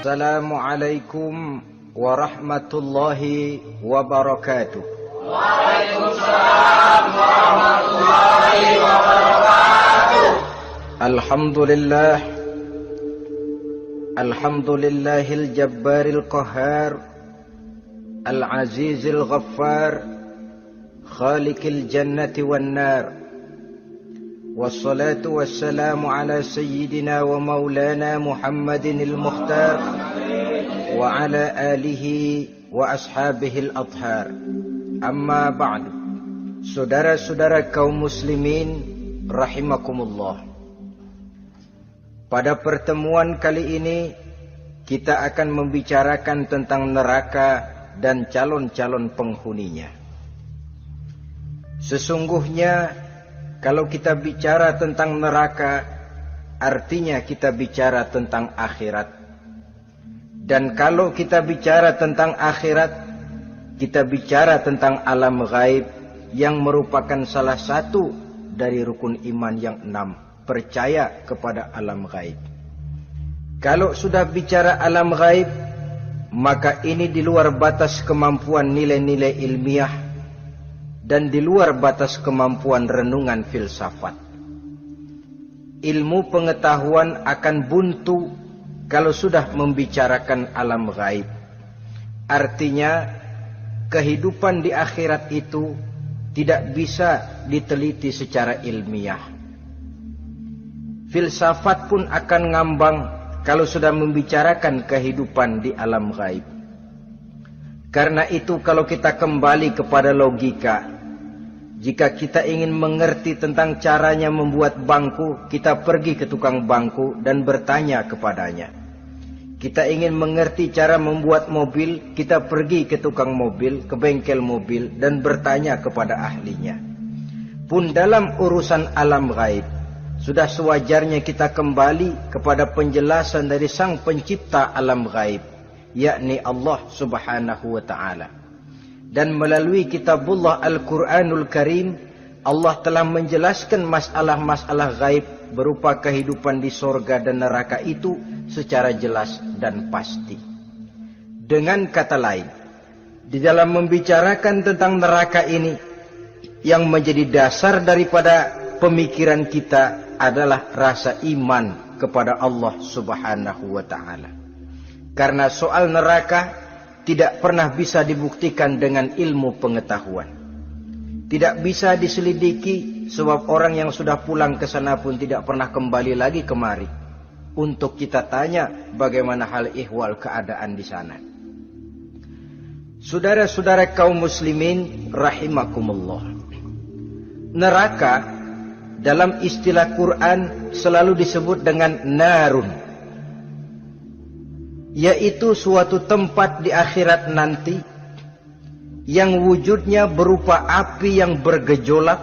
Assalamualaikum warahmatullahi wabarakatuh. Waalaikumsalam warahmatullahi wabarakatuh. Alhamdulillahil jabbaril qahhar, al-azizil ghaffar, khaliqil jannati wan nar. Wassalatu wassalamu ala sayyidina wa maulana Muhammadinil Mukhtar wa ala alihi wa ashabihil athhar. Amma ba'du. Saudara-saudara kaum muslimin rahimakumullah. Pada pertemuan kali ini kita akan membicarakan tentang neraka dan calon-calon penghuninya. Sesungguhnya kalau kita bicara tentang neraka, artinya kita bicara tentang akhirat. Dan kalau kita bicara tentang akhirat, kita bicara tentang alam gaib yang merupakan salah satu dari rukun iman yang 6, percaya kepada alam gaib. Kalau sudah bicara alam gaib, maka ini di luar batas kemampuan nilai-nilai ilmiah dan di luar batas kemampuan renungan filsafat. Ilmu pengetahuan akan buntu kalau sudah membicarakan alam gaib. Artinya kehidupan di akhirat itu tidak bisa diteliti secara ilmiah. Filsafat pun akan ngambang kalau sudah membicarakan kehidupan di alam gaib. Karena itu kalau kita kembali kepada logika, jika kita ingin mengerti tentang caranya membuat bangku, kita pergi ke tukang bangku dan bertanya kepadanya. Kita ingin mengerti cara membuat mobil, kita pergi ke tukang mobil, ke bengkel mobil dan bertanya kepada ahlinya. Pun dalam urusan alam gaib, sudah sewajarnya kita kembali kepada penjelasan dari sang pencipta alam gaib, yakni Allah subhanahu wa ta'ala. Dan melalui kitabullah Al-Quranul Karim, Allah telah menjelaskan masalah-masalah gaib berupa kehidupan di sorga dan neraka itu secara jelas dan pasti. Dengan kata lain, di dalam membicarakan tentang neraka ini, yang menjadi dasar daripada pemikiran kita adalah rasa iman kepada Allah subhanahu wa ta'ala. Karena soal neraka tidak pernah bisa dibuktikan dengan ilmu pengetahuan. Tidak bisa diselidiki sebab orang yang sudah pulang ke sana pun tidak pernah kembali lagi kemari untuk kita tanya bagaimana hal ihwal keadaan di sana. Saudara-saudara kaum muslimin rahimakumullah. Neraka dalam istilah Quran selalu disebut dengan narun, yaitu suatu tempat di akhirat nanti yang wujudnya berupa api yang bergejolak,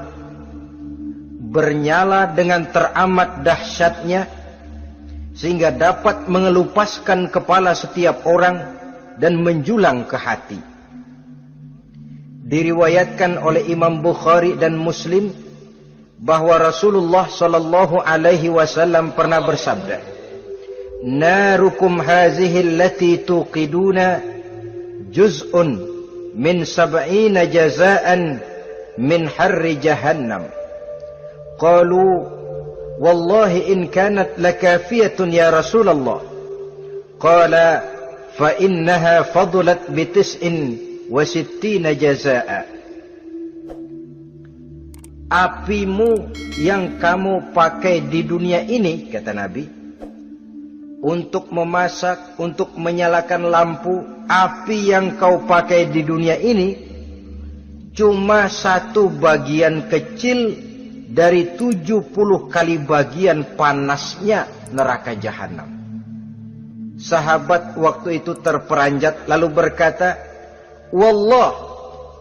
bernyala dengan teramat dahsyatnya, sehingga dapat mengelupaskan kepala setiap orang dan menjulang ke hati. Diriwayatkan oleh Imam Bukhari dan Muslim bahwa Rasulullah sallallahu alaihi wasallam pernah bersabda, "Narukum hazihi allati tuqiduna juz'un min 70 jazaan min harri jahannam." Qalu, "Wallahi in kanat lakafiyatun ya Rasulullah." Qala, "Fa innaha fadlat bi 69 jazaa." Apimu yang kamu pakai di dunia ini, kata Nabi, untuk memasak, untuk menyalakan lampu, api yang kau pakai di dunia ini cuma satu bagian kecil dari 70 kali bagian panasnya neraka jahanam. Sahabat waktu itu terperanjat lalu berkata, "Wallah,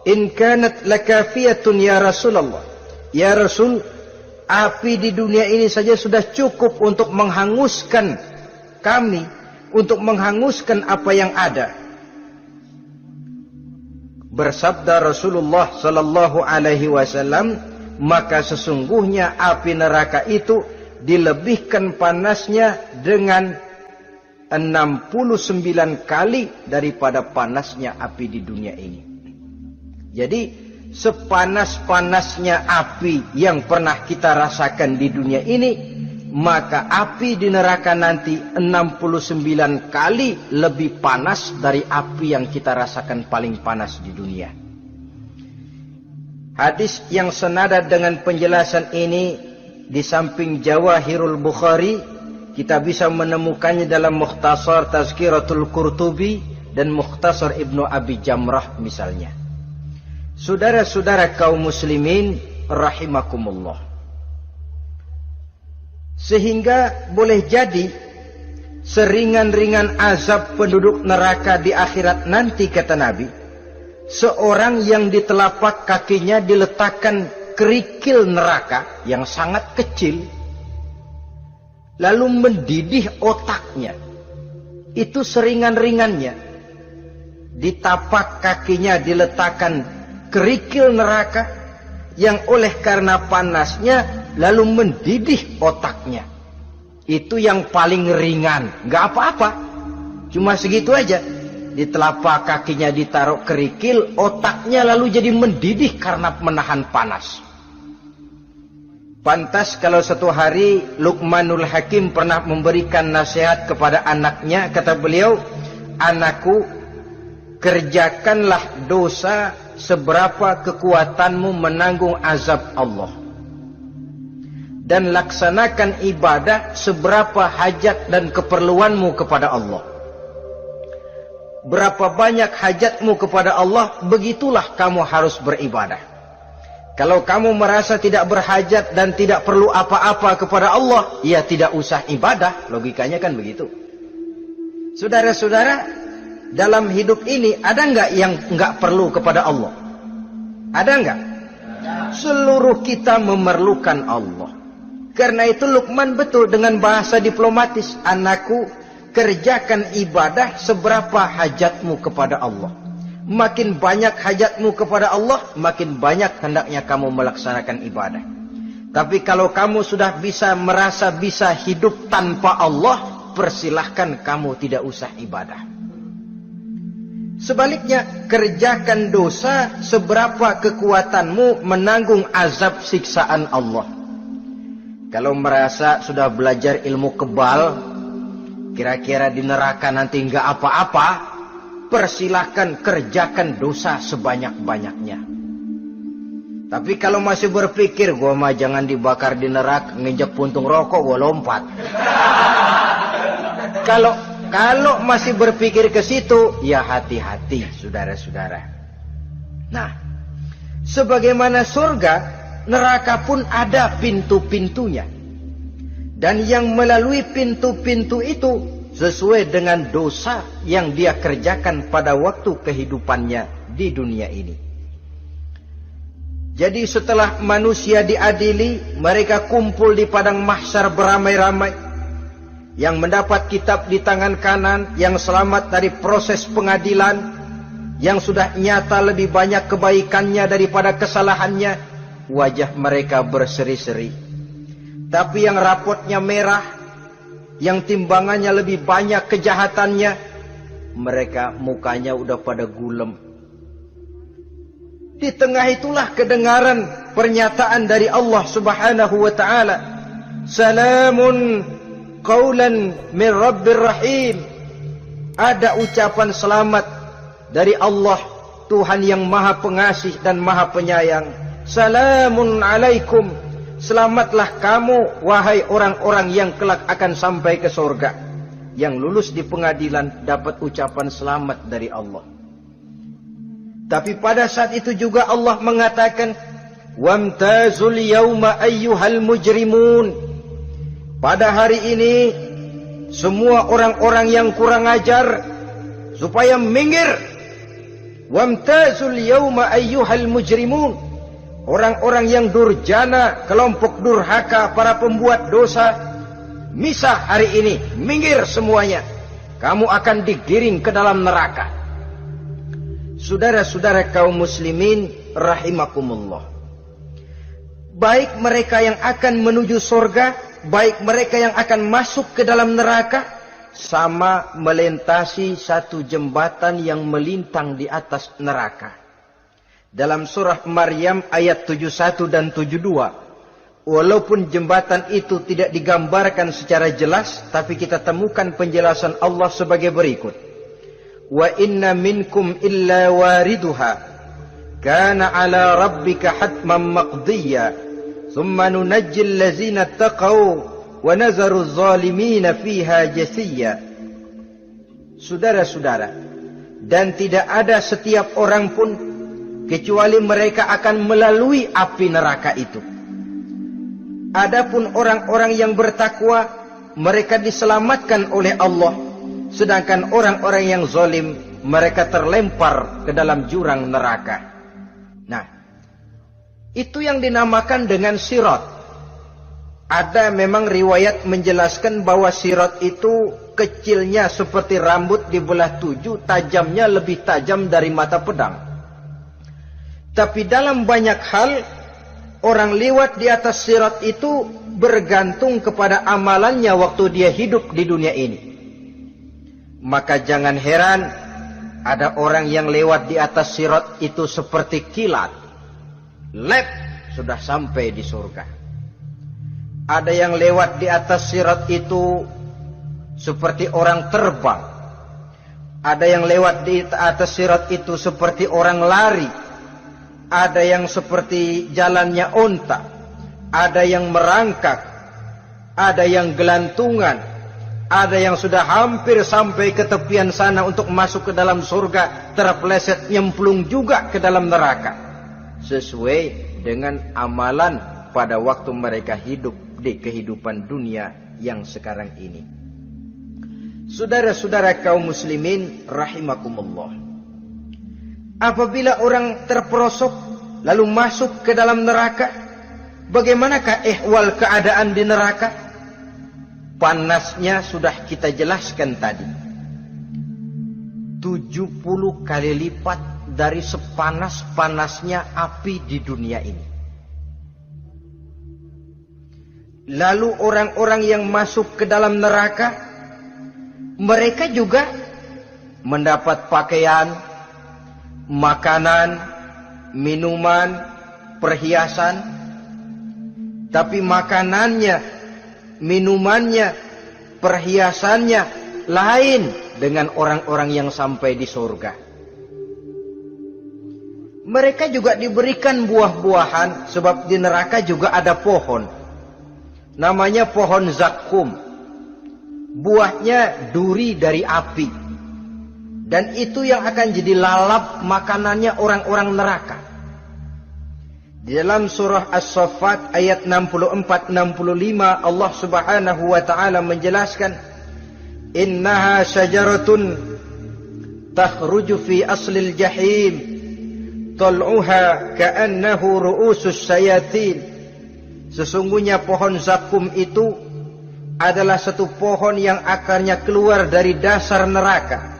in kanat lakafiyatun ya Rasulullah." Ya Rasul, api di dunia ini saja sudah cukup untuk menghanguskan kami, untuk menghanguskan apa yang ada. Bersabda Rasulullah sallallahu alaihi wasallam, maka sesungguhnya api neraka itu dilebihkan panasnya dengan 69 kali daripada panasnya api di dunia ini. Jadi sepanas-panasnya api yang pernah kita rasakan di dunia ini, maka api di neraka nanti 69 kali lebih panas dari api yang kita rasakan paling panas di dunia. Hadis yang senada dengan penjelasan ini di samping Jawahirul Bukhari, kita bisa menemukannya dalam Mukhtasar Tazkiratul Qurtubi dan Mukhtasar Ibnu Abi Jamrah misalnya. Saudara-saudara kaum muslimin rahimakumullah. Sehingga boleh jadi seringan-ringan azab penduduk neraka di akhirat nanti, kata Nabi, seorang yang di telapak kakinya diletakkan kerikil neraka yang sangat kecil, lalu mendidih otaknya. Itu seringan-ringannya. Di tapak kakinya diletakkan kerikil neraka yang oleh karena panasnya lalu mendidih otaknya. Itu yang paling ringan. Gak apa-apa, cuma segitu aja. Di telapak kakinya ditaruh kerikil, otaknya lalu jadi mendidih karena menahan panas. Pantas kalau satu hari Luqmanul Hakim pernah memberikan nasihat kepada anaknya, kata beliau, "Anakku, kerjakanlah dosa seberapa kekuatanmu menanggung azab Allah, dan laksanakan ibadah seberapa hajat dan keperluanmu kepada Allah. Berapa banyak hajatmu kepada Allah, begitulah kamu harus beribadah. Kalau kamu merasa tidak berhajat dan tidak perlu apa-apa kepada Allah, ya tidak usah ibadah." Logikanya kan begitu. Saudara-saudara, dalam hidup ini ada nggak yang nggak perlu kepada Allah? Ada nggak? Seluruh kita memerlukan Allah. Karena itu Luqman betul dengan bahasa diplomatis, "Anakku, kerjakan ibadah seberapa hajatmu kepada Allah. Makin banyak hajatmu kepada Allah, makin banyak hendaknya kamu melaksanakan ibadah. Tapi kalau kamu sudah merasa bisa hidup tanpa Allah, persilahkan kamu tidak usah ibadah. Sebaliknya, kerjakan dosa seberapa kekuatanmu menanggung azab siksaan Allah." Kalau merasa sudah belajar ilmu kebal, kira-kira di neraka nanti nggak apa-apa, persilahkan kerjakan dosa sebanyak-banyaknya. Tapi kalau masih berpikir, gua mah jangan dibakar di neraka, nginjek puntung rokok gua lompat. Kalau masih berpikir ke situ, ya hati-hati, saudara-saudara. Nah, sebagaimana surga, neraka pun ada pintu-pintunya. Dan yang melalui pintu-pintu itu sesuai dengan dosa yang dia kerjakan pada waktu kehidupannya di dunia ini. Jadi setelah manusia diadili, mereka kumpul di padang mahsyar beramai-ramai. Yang mendapat kitab di tangan kanan, yang selamat dari proses pengadilan, yang sudah nyata lebih banyak kebaikannya daripada kesalahannya, wajah mereka berseri-seri. Tapi yang rapotnya merah, yang timbangannya lebih banyak kejahatannya, mereka mukanya udah pada gulem. Di tengah itulah kedengaran pernyataan dari Allah Subhanahu wa ta'ala, "Salamun qaulan min Rabbir Rahim." Ada ucapan selamat dari Allah, Tuhan yang Maha Pengasih dan Maha Penyayang. "Salamun alaikum." Selamatlah kamu, wahai orang-orang yang kelak akan sampai ke surga. Yang lulus di pengadilan dapat ucapan selamat dari Allah. Tapi pada saat itu juga Allah mengatakan, "Wamtazul yawma ayyuhal mujrimun." Pada hari ini, semua orang-orang yang kurang ajar, supaya minggir. Wamtazul yawma ayyuhal mujrimun. Orang-orang yang durjana, kelompok durhaka, para pembuat dosa, misah hari ini, minggir semuanya. Kamu akan digiring ke dalam neraka. Saudara-saudara kaum muslimin rahimakumullah. Baik mereka yang akan menuju surga, baik mereka yang akan masuk ke dalam neraka, sama melintasi satu jembatan yang melintang di atas neraka. Dalam surah Maryam ayat 71 dan 72, walaupun jembatan itu tidak digambarkan secara jelas, tapi kita temukan penjelasan Allah sebagai berikut. Wa inna minkum illa wariduha kana ala rabbika hatman maqdiyya thumma nunajjil ladzina taqaw wa nazaru zalimina fiha jasiyya. Saudara-saudara, dan tidak ada setiap orang pun kecuali mereka akan melalui api neraka itu. Adapun orang-orang yang bertakwa, mereka diselamatkan oleh Allah, sedangkan orang-orang yang zalim, mereka terlempar ke dalam jurang neraka. Nah, itu yang dinamakan dengan sirat. Ada memang riwayat menjelaskan bahwa sirat itu kecilnya seperti rambut dibelah 7, tajamnya lebih tajam dari mata pedang. Tapi dalam banyak hal, orang lewat di atas sirat itu bergantung kepada amalannya waktu dia hidup di dunia ini. Maka jangan heran ada orang yang lewat di atas sirat itu seperti kilat. Lep, sudah sampai di surga. Ada yang lewat di atas sirat itu seperti orang terbang. Ada yang lewat di atas sirat itu seperti orang lari. Ada yang seperti jalannya unta. Ada yang merangkak. Ada yang gelantungan. Ada yang sudah hampir sampai ke tepian sana untuk masuk ke dalam surga, terpeleset nyemplung juga ke dalam neraka. Sesuai dengan amalan pada waktu mereka hidup di kehidupan dunia yang sekarang ini. Saudara-saudara kaum muslimin rahimakumullah. Apabila orang terperosok lalu masuk ke dalam neraka, bagaimanakah ihwal keadaan di neraka? Panasnya sudah kita jelaskan tadi. 70 kali lipat dari sepanas-panasnya api di dunia ini. Lalu orang-orang yang masuk ke dalam neraka, mereka juga mendapat pakaian, makanan, minuman, perhiasan. Tapi makanannya, minumannya, perhiasannya lain dengan orang-orang yang sampai di surga. Mereka juga diberikan buah-buahan, sebab di neraka juga ada pohon. Namanya pohon zakum. Buahnya duri dari api. Dan itu yang akan jadi lalap makanannya orang-orang neraka. Di dalam surah As-Saffat ayat 64-65 Allah Subhanahu wa taala menjelaskan, "Innaha syajaratun takhruju fi aslil jahim, tal'uha ka'annahu ru'usus syayatin." Sesungguhnya pohon zakum itu adalah satu pohon yang akarnya keluar dari dasar neraka,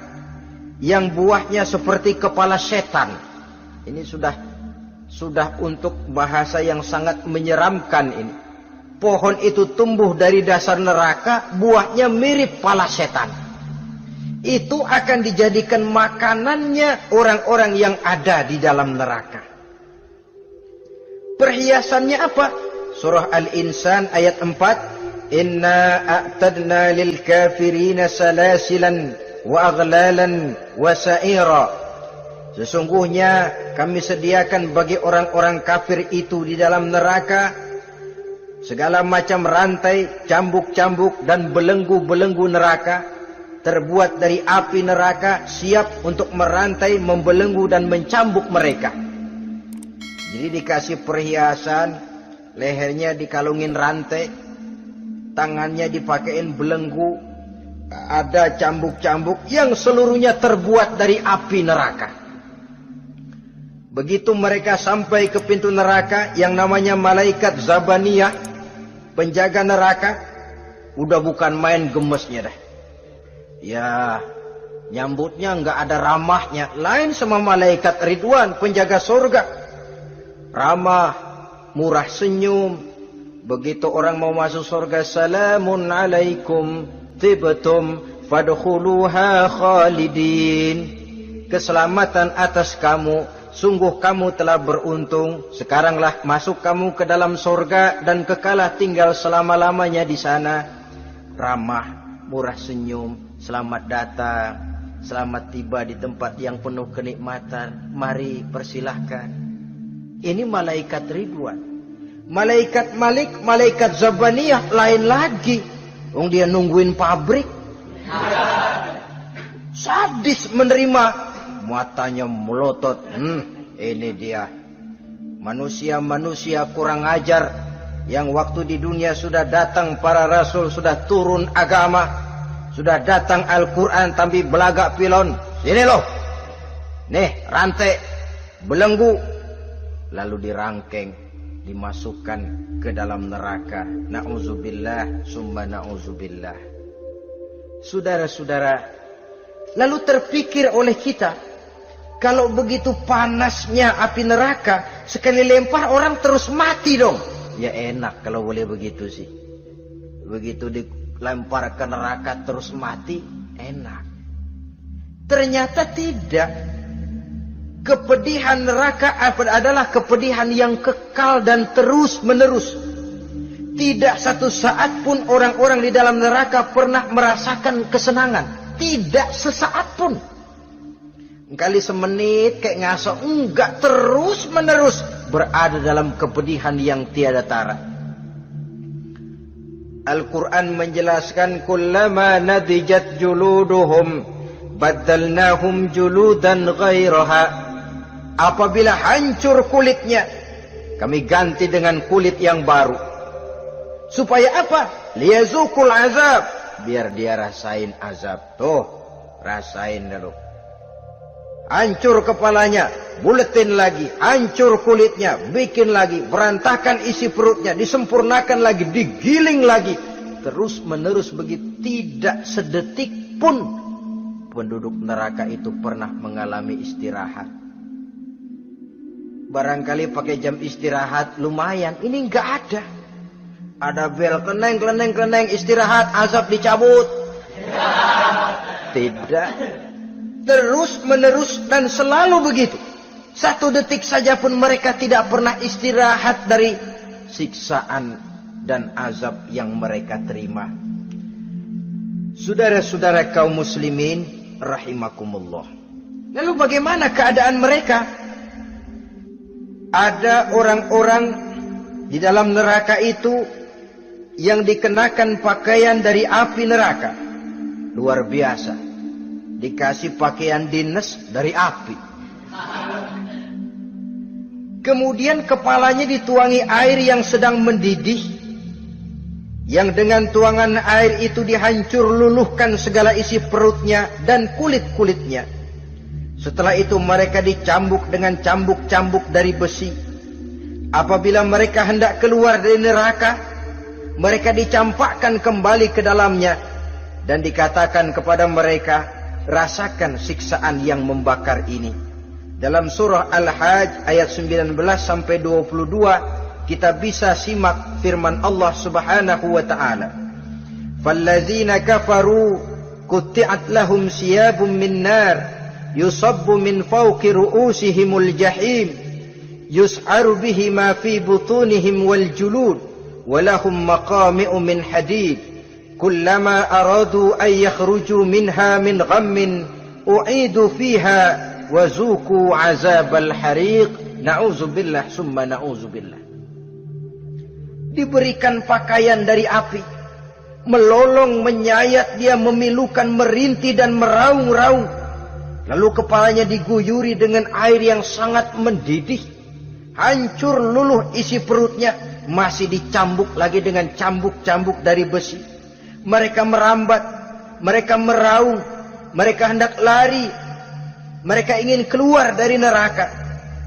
yang buahnya seperti kepala setan. Ini sudah untuk bahasa yang sangat menyeramkan ini. Pohon itu tumbuh dari dasar neraka, buahnya mirip kepala setan. Itu akan dijadikan makanannya orang-orang yang ada di dalam neraka. Perhiasannya apa? Surah Al-Insan ayat 4, "Inna a'tadna lil kafirina salasilan wa aghlalan wa sa'ira." Sesungguhnya kami sediakan bagi orang-orang kafir itu di dalam neraka segala macam rantai, cambuk-cambuk dan belenggu-belenggu neraka, terbuat dari api neraka, siap untuk merantai, membelenggu dan mencambuk mereka. Jadi dikasih perhiasan, lehernya dikalungin rantai, tangannya dipakein belenggu, ada cambuk-cambuk yang seluruhnya terbuat dari api neraka. Begitu mereka sampai ke pintu neraka yang namanya malaikat Zabaniyah, penjaga neraka, udah bukan main gemesnya dah. Ya, nyambutnya nggak ada ramahnya, lain sama malaikat Ridwan, penjaga surga. Ramah, murah senyum. Begitu orang mau masuk surga, "Salamun alaikum tibtum fadkhuluha khalidin. Keselamatan atas kamu, sungguh kamu telah beruntung. Sekaranglah masuk kamu ke dalam surga dan kekalah tinggal selama-lamanya di sana. Ramah, murah senyum, selamat datang, selamat tiba di tempat yang penuh kenikmatan. Mari persilahkan. Ini malaikat Ridwan. Malaikat Malik, malaikat Zabaniyah lain lagi. Dia nungguin pabrik. Sadis menerima. Matanya melotot. Ini dia. Manusia-manusia kurang ajar. Yang waktu di dunia sudah datang para rasul, sudah turun agama, sudah datang Al-Quran, tapi belagak pilon. Sini loh. Nih, rantai, belenggu. Lalu dirangkeng, dimasukkan ke dalam neraka. Na'udzubillah, summa na'udzubillah. Saudara-saudara, lalu terpikir oleh kita, kalau begitu panasnya api neraka, sekali lempar orang terus mati dong. Ya enak kalau boleh begitu sih. Begitu dilempar ke neraka terus mati, enak. Ternyata tidak. Kepedihan neraka adalah kepedihan yang kekal dan terus menerus. Tidak satu saat pun orang-orang di dalam neraka pernah merasakan kesenangan. Tidak sesaat pun. Kali semenit kayak ngaso, enggak, terus menerus berada dalam kepedihan yang tiada tara. Al-Quran menjelaskan, kullama nadijat juluduhum baddalnahum juludan ghairaha. Apabila hancur kulitnya, kami ganti dengan kulit yang baru. Supaya apa? Liyazukul azab, biar dia rasain azab. Tuh, rasain dulu. Hancur kepalanya, buletin lagi, hancur kulitnya, bikin lagi, berantakan isi perutnya, disempurnakan lagi, digiling lagi. Terus menerus begitu, tidak sedetik pun penduduk neraka itu pernah mengalami istirahat. Barangkali pakai jam istirahat lumayan, ini enggak ada. Ada bel, kleneng, istirahat, azab dicabut. Tidak. Terus menerus dan selalu begitu. Satu detik saja pun mereka tidak pernah istirahat dari siksaan dan azab yang mereka terima. Saudara-saudara kaum muslimin rahimakumullah. Lalu bagaimana keadaan mereka? Ada orang-orang di dalam neraka itu yang dikenakan pakaian dari api neraka. Luar biasa. Dikasih pakaian dinas dari api. Kemudian kepalanya dituangi air yang sedang mendidih, yang dengan tuangan air itu dihancur luluhkan segala isi perutnya dan kulit-kulitnya. Setelah itu mereka dicambuk dengan cambuk-cambuk dari besi. Apabila mereka hendak keluar dari neraka, mereka dicampakkan kembali ke dalamnya dan dikatakan kepada mereka, rasakan siksaan yang membakar ini. Dalam surah Al-Hajj ayat 19 sampai 22 kita bisa simak firman Allah Subhanahu wa taala. Fallazina kafaru qutti'at lahum siyabun min nar yusabbu min fawqi ru'usihimul jahim yus'aru bihi ma fi butunihim wal julud wa lahum maqami'u min hadid. Kullama aradu an yakhruju minha min ghammin u'idu fiha wa zuku azabal hariq. Na'udzubillah summa na'udzubillah. Diberikan pakaian dari api, melolong, menyayat dia, memilukan, merintih dan meraung-raung. Lalu kepalanya diguyuri dengan air yang sangat mendidih. Hancur luluh isi perutnya, masih dicambuk lagi dengan cambuk-cambuk dari besi. Mereka merambat, mereka meraung, mereka hendak lari, mereka ingin keluar dari neraka.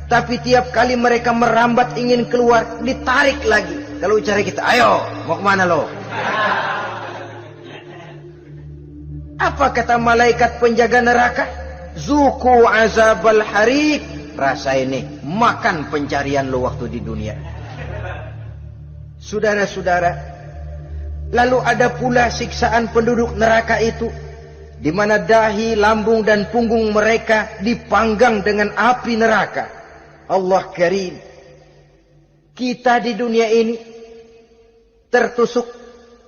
Tapi tiap kali mereka merambat ingin keluar, ditarik lagi. Kalau cara kita, ayo, mau kemana lo? Apa kata malaikat penjaga neraka? Zuku azabal hariq. Rasa ini, makan pencarian lo waktu di dunia. Saudara-saudara, lalu ada pula siksaan penduduk neraka itu di mana dahi, lambung dan punggung mereka dipanggang dengan api neraka. Allah Karim. Kita di dunia ini tertusuk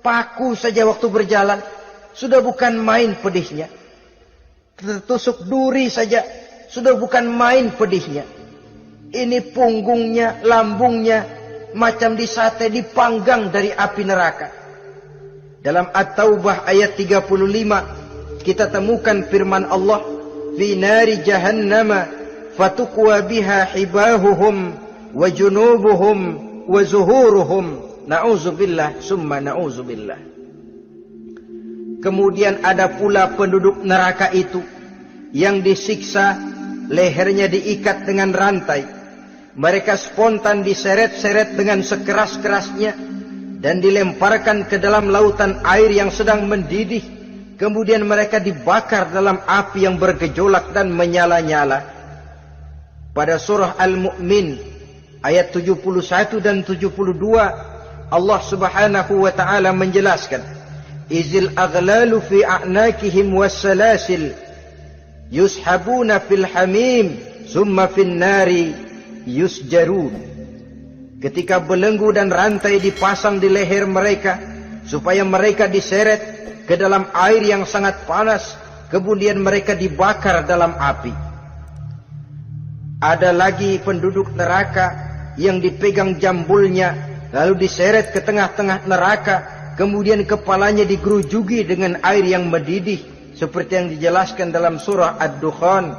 paku saja waktu berjalan sudah bukan main pedihnya. Tertusuk duri saja sudah bukan main pedihnya. Ini punggungnya, lambungnya macam disate, dipanggang dari api neraka. Dalam At-Taubah ayat 35 kita temukan firman Allah, fi nari jahannama fatukwa biha hibahuhum wa junubuhum wa zuhuruhum, na'udzubillah summa na'udzubillah. Kemudian ada pula penduduk neraka itu yang disiksa, lehernya diikat dengan rantai, mereka spontan diseret-seret dengan sekeras-kerasnya dan dilemparkan ke dalam lautan air yang sedang mendidih. Kemudian mereka dibakar dalam api yang bergejolak dan menyala-nyala. Pada surah Al-Mu'min ayat 71 dan 72 Allah Subhanahu wa taala menjelaskan, izil aghlalu fi a'nakihim wassalasil yushabuna fil hamim summa fin nari yusjarun. Ketika belenggu dan rantai dipasang di leher mereka supaya mereka diseret ke dalam air yang sangat panas, kemudian mereka dibakar dalam api. Ada lagi penduduk neraka yang dipegang jambulnya lalu diseret ke tengah-tengah neraka, kemudian kepalanya digerujuki dengan air yang mendidih seperti yang dijelaskan dalam surah Ad-Dukhan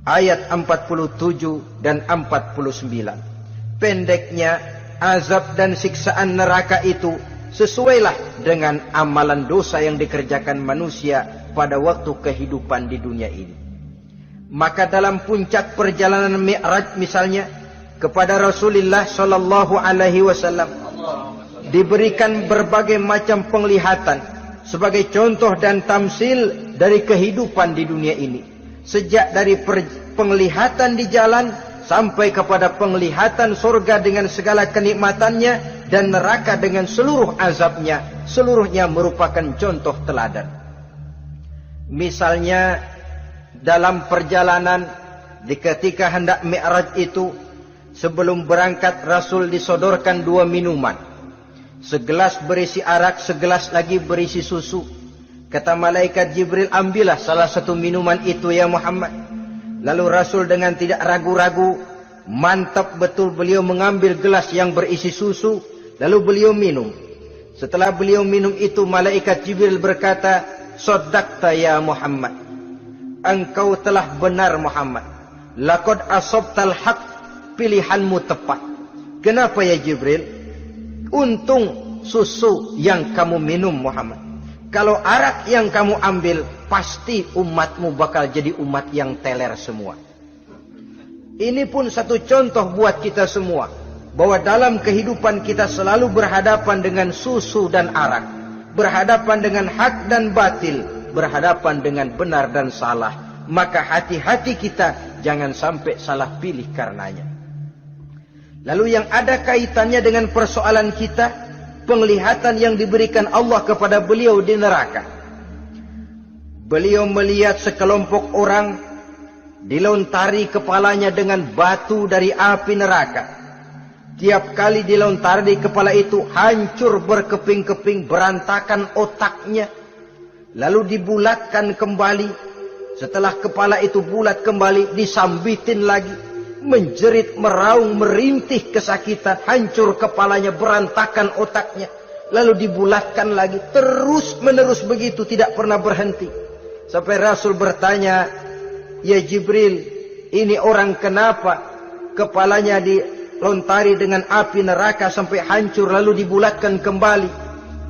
ayat 47 dan 49. Pendeknya, azab dan siksaan neraka itu sesuailah dengan amalan dosa yang dikerjakan manusia pada waktu kehidupan di dunia ini. Maka dalam puncak perjalanan Mi'raj misalnya, kepada Rasulullah sallallahu alaihi wasallam diberikan berbagai macam penglihatan sebagai contoh dan tamsil dari kehidupan di dunia ini. Sejak dari penglihatan di jalan sampai kepada penglihatan surga dengan segala kenikmatannya dan neraka dengan seluruh azabnya, seluruhnya merupakan contoh teladan. Misalnya dalam perjalanan ketika hendak Mi'raj itu, sebelum berangkat Rasul disodorkan 2 minuman. Segelas berisi arak, segelas lagi berisi susu. Kata malaikat Jibril, ambillah salah satu minuman itu ya Muhammad. Lalu Rasul dengan tidak ragu-ragu, mantap betul beliau mengambil gelas yang berisi susu, lalu beliau minum. Setelah beliau minum itu, malaikat Jibril berkata, "Shaddaqta ya Muhammad." Engkau telah benar Muhammad. Laqad asabtal haq, pilihanmu tepat. Kenapa ya Jibril? Untung susu yang kamu minum Muhammad. Kalau arak yang kamu ambil, pasti umatmu bakal jadi umat yang teler semua. Ini pun satu contoh buat kita semua, bahwa dalam kehidupan kita selalu berhadapan dengan susu dan arak, berhadapan dengan hak dan batil, berhadapan dengan benar dan salah. Maka hati-hati kita jangan sampai salah pilih karenanya. Lalu yang ada kaitannya dengan persoalan kita, penglihatan yang diberikan Allah kepada beliau di neraka. Beliau melihat sekelompok orang dilontari kepalanya dengan batu dari api neraka. Tiap kali dilontari di kepala itu, hancur berkeping-keping, berantakan otaknya. Lalu dibulatkan kembali. Setelah kepala itu bulat kembali, disambitin lagi. Menjerit, meraung, merintih kesakitan, hancur kepalanya, berantakan otaknya. Lalu dibulatkan lagi, terus menerus begitu, tidak pernah berhenti. Sampai Rasul bertanya, "Ya Jibril, ini orang kenapa kepalanya dilontari dengan api neraka sampai hancur lalu dibulatkan kembali?"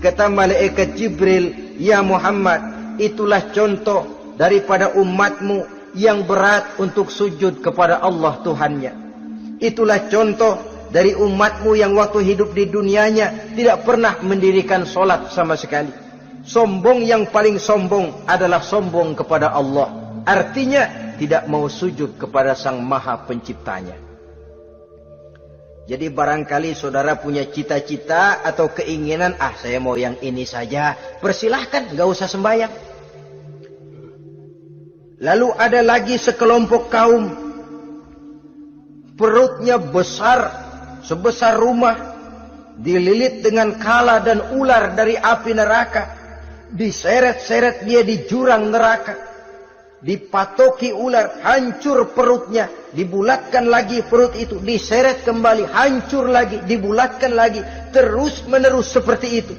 Kata malaikat Jibril, "Ya Muhammad, itulah contoh daripada umatmu yang berat untuk sujud kepada Allah Tuhannya. Itulah contoh dari umatmu yang waktu hidup di dunianya tidak pernah mendirikan solat sama sekali. Sombong yang paling sombong adalah sombong kepada Allah. Artinya tidak mau sujud kepada Sang Maha Penciptanya." Jadi barangkali saudara punya cita-cita atau keinginan, saya mau yang ini saja. Persilahkan, gak usah sembahyang. Lalu ada lagi sekelompok kaum, perutnya besar sebesar rumah, dililit dengan kala dan ular dari api neraka, diseret-seret dia di jurang neraka, dipatoki ular, hancur perutnya, dibulatkan lagi perut itu, diseret kembali, hancur lagi, dibulatkan lagi, terus menerus seperti itu.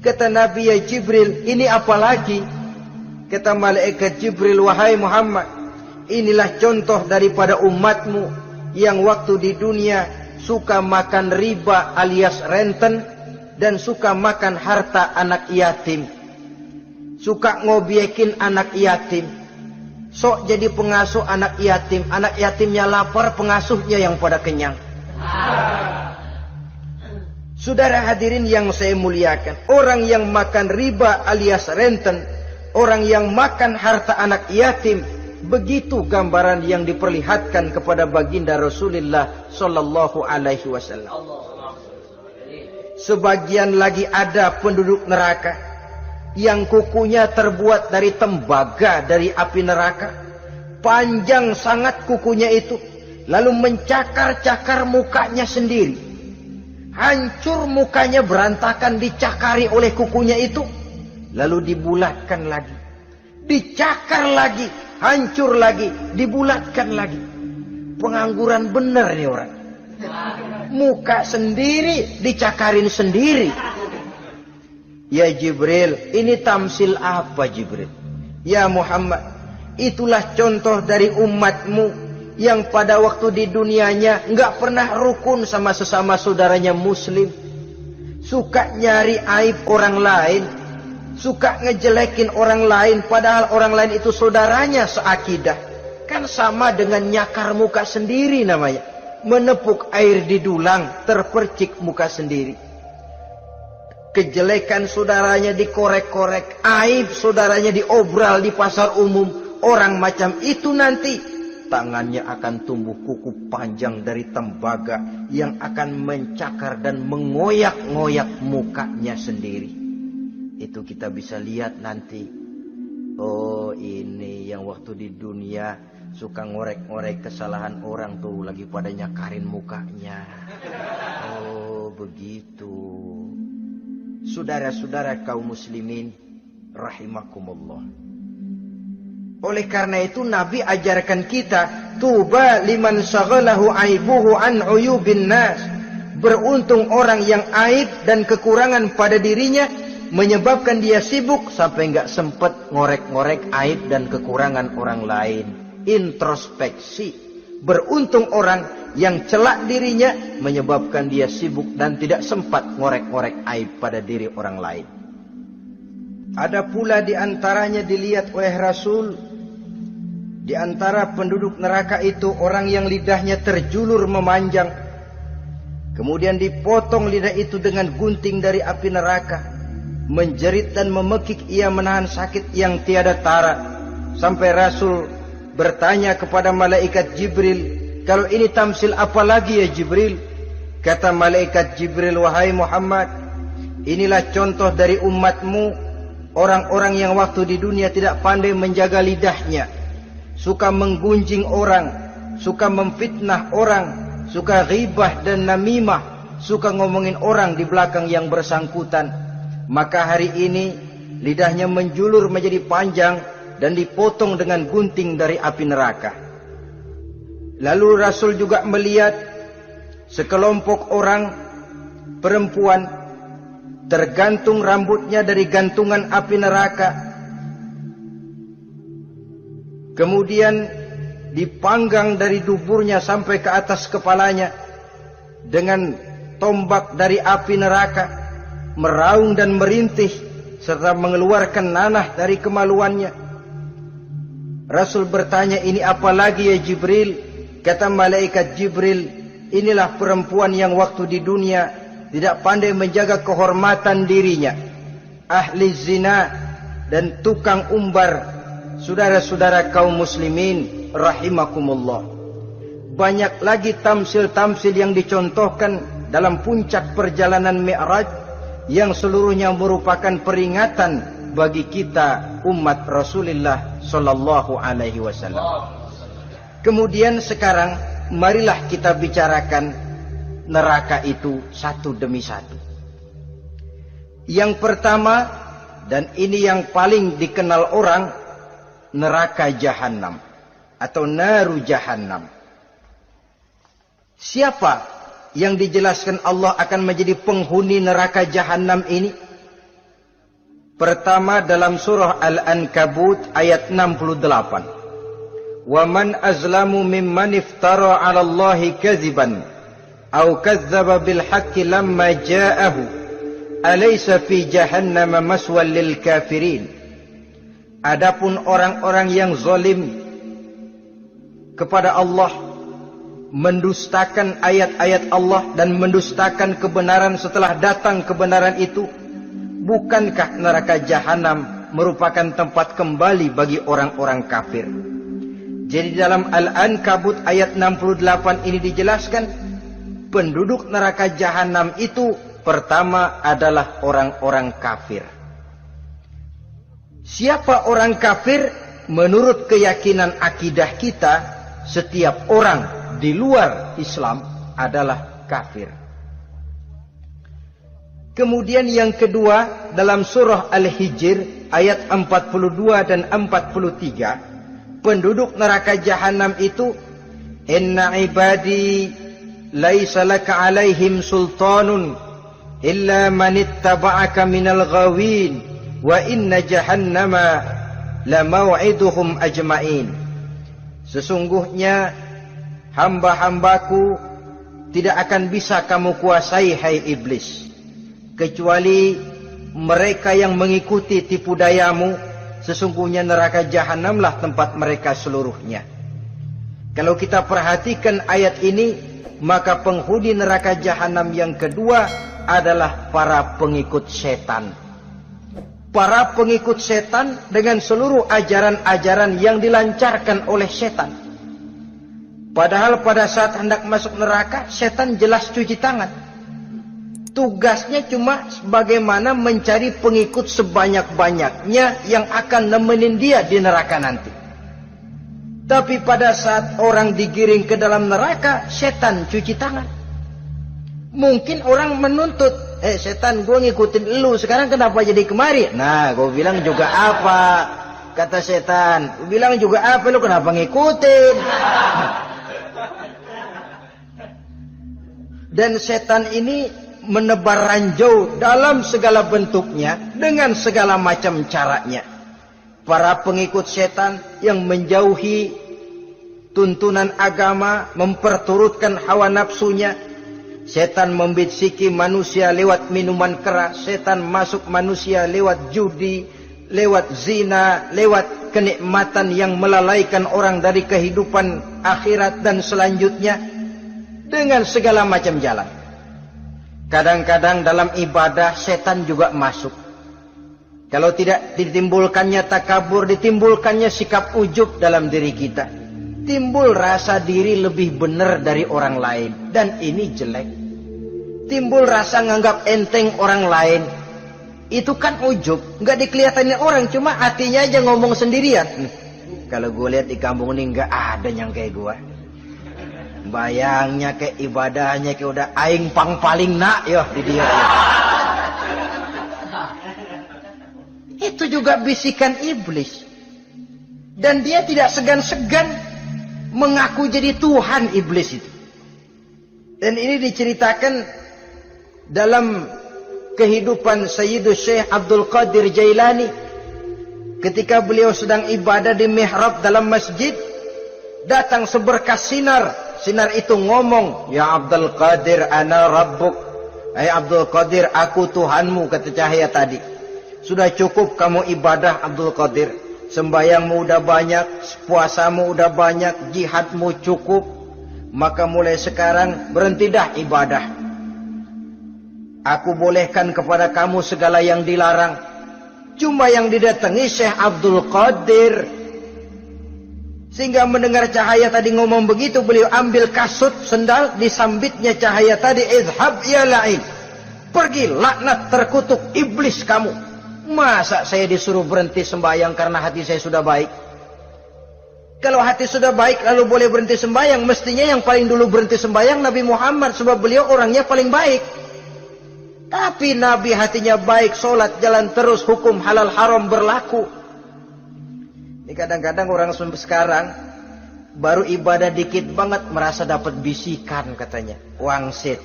Kata Nabi, ya Jibril, ini apa lagi? Kata malaikat Jibril, wahai Muhammad, inilah contoh daripada umatmu yang waktu di dunia suka makan riba alias renten dan suka makan harta anak yatim, suka ngobyekin anak yatim, sok jadi pengasuh anak yatimnya lapar, pengasuhnya yang pada kenyang. Saudara hadirin yang saya muliakan, orang yang makan riba alias renten, orang yang makan harta anak yatim, begitu gambaran yang diperlihatkan kepada baginda Rasulullah sallallahu alaihi wasallam. Sebagian lagi ada penduduk neraka yang kukunya terbuat dari tembaga dari api neraka, panjang sangat kukunya itu, lalu mencakar-cakar mukanya sendiri, hancur mukanya berantakan dicakari oleh kukunya itu, lalu dibulatkan lagi, dicakar lagi, hancur lagi, dibulatkan lagi. Pengangguran benar nih orang. Muka sendiri, dicakarin sendiri. Ya Jibril, ini tamsil apa Jibril? Ya Muhammad, itulah contoh dari umatmu yang pada waktu di dunianya enggak pernah rukun sama sesama saudaranya muslim. Suka nyari aib orang lain, suka ngejelekin orang lain, padahal orang lain itu saudaranya seakidah. Kan sama dengan nyakar muka sendiri namanya. Menepuk air di dulang, terpercik muka sendiri. Kejelekan saudaranya dikorek-korek, aib saudaranya diobral di pasar umum. Orang macam itu nanti tangannya akan tumbuh kuku panjang dari tembaga yang akan mencakar dan mengoyak-ngoyak mukanya sendiri. Itu kita bisa lihat nanti. Oh, ini yang waktu di dunia suka ngorek-ngorek kesalahan orang tuh, lagi pada nyakarin mukanya. Oh, begitu. Saudara-saudara kaum muslimin rahimakumullah. Oleh karena itu Nabi ajarkan kita, tuba liman syaghalahu aibuhu an uyubin nas. Beruntung orang yang aib dan kekurangan pada dirinya menyebabkan dia sibuk sampai enggak sempat ngorek-ngorek aib dan kekurangan orang lain. Introspeksi. Beruntung orang yang celak dirinya menyebabkan dia sibuk dan tidak sempat ngorek-ngorek aib pada diri orang lain. Ada pula di antaranya dilihat oleh Rasul, di antara penduduk neraka itu orang yang lidahnya terjulur memanjang, kemudian dipotong lidah itu dengan gunting dari api neraka, menjerit dan memekik ia menahan sakit yang tiada tara, sampai Rasul bertanya kepada malaikat Jibril, kalau ini tamsil apa lagi ya Jibril? Kata malaikat Jibril, wahai Muhammad, inilah contoh dari umatmu, orang-orang yang waktu di dunia tidak pandai menjaga lidahnya, suka menggunjing orang, suka memfitnah orang, suka ghibah dan namimah, suka ngomongin orang di belakang yang bersangkutan. Maka hari ini lidahnya menjulur menjadi panjang dan dipotong dengan gunting dari api neraka. Lalu Rasul juga melihat sekelompok orang perempuan tergantung rambutnya dari gantungan api neraka, kemudian dipanggang dari duburnya sampai ke atas kepalanya dengan tombak dari api neraka, meraung dan merintih serta mengeluarkan nanah dari kemaluannya. Rasul bertanya, ini apa lagi ya Jibril? Kata malaikat Jibril, inilah perempuan yang waktu di dunia tidak pandai menjaga kehormatan dirinya, ahli zina dan tukang umbar. Saudara-saudara kaum muslimin rahimakumullah, banyak lagi tamsil-tamsil yang dicontohkan dalam puncak perjalanan Mi'raj, yang seluruhnya merupakan peringatan bagi kita umat Rasulullah sallallahu alaihi wasallam. Kemudian sekarang marilah kita bicarakan neraka itu satu demi satu. Yang pertama, dan ini yang paling dikenal orang, neraka jahanam atau naru jahannam. Siapa yang dijelaskan Allah akan menjadi penghuni neraka jahanam ini? Pertama dalam surah Al-Ankabut ayat 68. Wa man azlamu mimman iftara 'ala Allahi kadziban aw kadzdzaba bil haqqi lamma ja'ahu alaysa fi jahannam maswal lil kafirin. Adapun orang-orang yang zalim kepada Allah, mendustakan ayat-ayat Allah dan mendustakan kebenaran setelah datang kebenaran itu, bukankah neraka jahanam merupakan tempat kembali bagi orang-orang kafir? Jadi dalam Al-Ankabut ayat 68 ini dijelaskan, penduduk neraka jahanam itu pertama adalah orang-orang kafir. Siapa orang kafir? Menurut keyakinan akidah kita, setiap orang di luar Islam adalah kafir. Kemudian yang kedua dalam surah Al-Hijr ayat 42 dan 43, penduduk neraka jahanam itu, inna ibadi laisa laka alaihim sultanun illa man ittaba'aka minal ghawin wa inna jahannama la maw'iduhum ajma'in. Sesungguhnya hamba-hambaku tidak akan bisa kamu kuasai, hai iblis, kecuali mereka yang mengikuti tipu dayamu. Sesungguhnya neraka jahanamlah tempat mereka seluruhnya. Kalau kita perhatikan ayat ini, maka penghuni neraka jahanam yang kedua adalah para pengikut setan. Para pengikut setan dengan seluruh ajaran-ajaran yang dilancarkan oleh setan. Padahal pada saat hendak masuk neraka, setan jelas cuci tangan. Tugasnya cuma bagaimana mencari pengikut sebanyak-banyaknya yang akan nemenin dia di neraka nanti. Tapi pada saat orang digiring ke dalam neraka, setan cuci tangan. Mungkin orang menuntut, setan, gue ngikutin lu, sekarang kenapa jadi kemari? Nah, gue bilang juga apa? Kata setan, gue bilang juga apa, lu kenapa ngikutin? Dan setan ini menebar ranjau dalam segala bentuknya, dengan segala macam caranya. Para pengikut setan yang menjauhi tuntunan agama, memperturutkan hawa nafsunya. Setan membisiki manusia lewat minuman keras, setan masuk manusia lewat judi, lewat zina, lewat kenikmatan yang melalaikan orang dari kehidupan akhirat dan selanjutnya, dengan segala macam jalan. Kadang-kadang dalam ibadah setan juga masuk. Kalau tidak ditimbulkannya takabur, ditimbulkannya sikap ujub dalam diri kita. Timbul rasa diri lebih benar dari orang lain, dan ini jelek. Timbul rasa nganggap enteng orang lain, itu kan ujub, nggak dikelihatannya orang, cuma hatinya aja ngomong sendirian. Kalau gue lihat di kampung ini nggak ada yang kayak gue. Bayangnya kayak ibadahnya kayak udah aing pang paling nak ya di dia. Itu juga bisikan iblis, dan dia tidak segan-segan mengaku jadi Tuhan iblis itu. Dan ini diceritakan dalam kehidupan Sayyidus Syekh Abdul Qadir Jailani. Ketika beliau sedang ibadah di mihrab dalam masjid, datang seberkas sinar. Sinar itu ngomong, ya Abdul Qadir ana rabbuk. Hai Abdul Qadir, aku Tuhanmu, kata cahaya tadi. Sudah cukup kamu ibadah Abdul Qadir. Sembayangmu udah banyak, puasamu udah banyak, jihadmu cukup. Maka mulai sekarang berhenti dah ibadah. Aku bolehkan kepada kamu segala yang dilarang. Cuma yang didatangi Syekh Abdul Qadir. Sehingga mendengar cahaya tadi ngomong begitu, beliau ambil kasut sendal, disambitnya cahaya tadi, izhab ya la'in. Pergi, laknat terkutuk iblis kamu. Masa saya disuruh berhenti sembahyang karena hati saya sudah baik? Kalau hati sudah baik lalu boleh berhenti sembahyang, mestinya yang paling dulu berhenti sembahyang Nabi Muhammad, sebab beliau orangnya paling baik. Tapi Nabi hatinya baik, sholat jalan terus, hukum halal haram berlaku. Ini kadang-kadang orang sekarang baru ibadah dikit banget merasa dapat bisikan katanya, wangsit.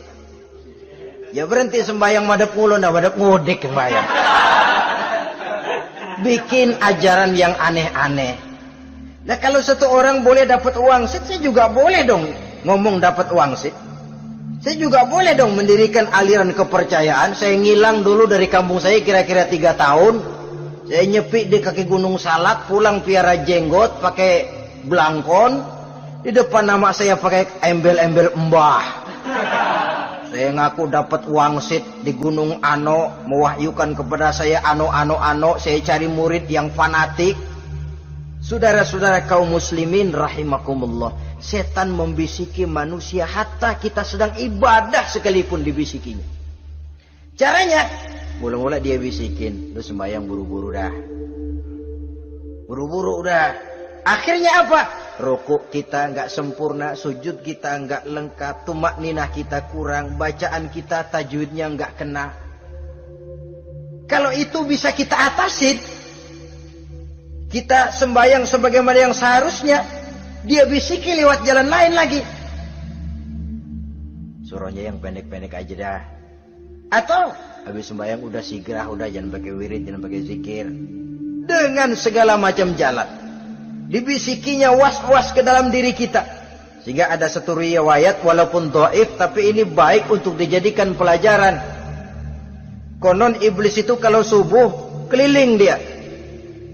Ya berhenti sembahyang madep ngulon, madep ngudik sembahyang. Bikin ajaran yang aneh-aneh. Nah kalau satu orang boleh dapat wangsit, saya juga boleh dong ngomong dapat wangsit. Saya juga boleh dong mendirikan aliran kepercayaan. Saya ngilang dulu dari kampung saya kira-kira 3 tahun. Saya nyepi di kaki Gunung Salak, pulang piara jenggot, pakai belangkon. Di depan nama saya pakai embel-embel mbah. Saya ngaku dapat wangsit di Gunung Ano, mewahyukan kepada saya ano. Saya cari murid yang fanatik. Saudara-saudara kaum muslimin rahimakumullah, setan membisiki manusia hatta kita sedang ibadah sekalipun dibisikinya. Caranya, mula-mula dia bisikin, lu sembahyang buru-buru dah. Buru-buru udah. Akhirnya apa? Rukuk kita nggak sempurna, sujud kita nggak lengkap, tumakninah kita kurang, bacaan kita tajwidnya nggak kena. Kalau itu bisa kita atasin, kita sembahyang sebagaimana yang seharusnya, dia bisiki lewat jalan lain lagi. Suruhnya yang pendek-pendek aja dah. Atau habis sembahyang udah sigrah, udah jangan pakai wirid, jangan pakai zikir. Dengan segala macam jalan. Dibisikinya was-was ke dalam diri kita. Sehingga ada satu riwayat walaupun dhaif, tapi ini baik untuk dijadikan pelajaran. Konon iblis itu kalau subuh keliling dia.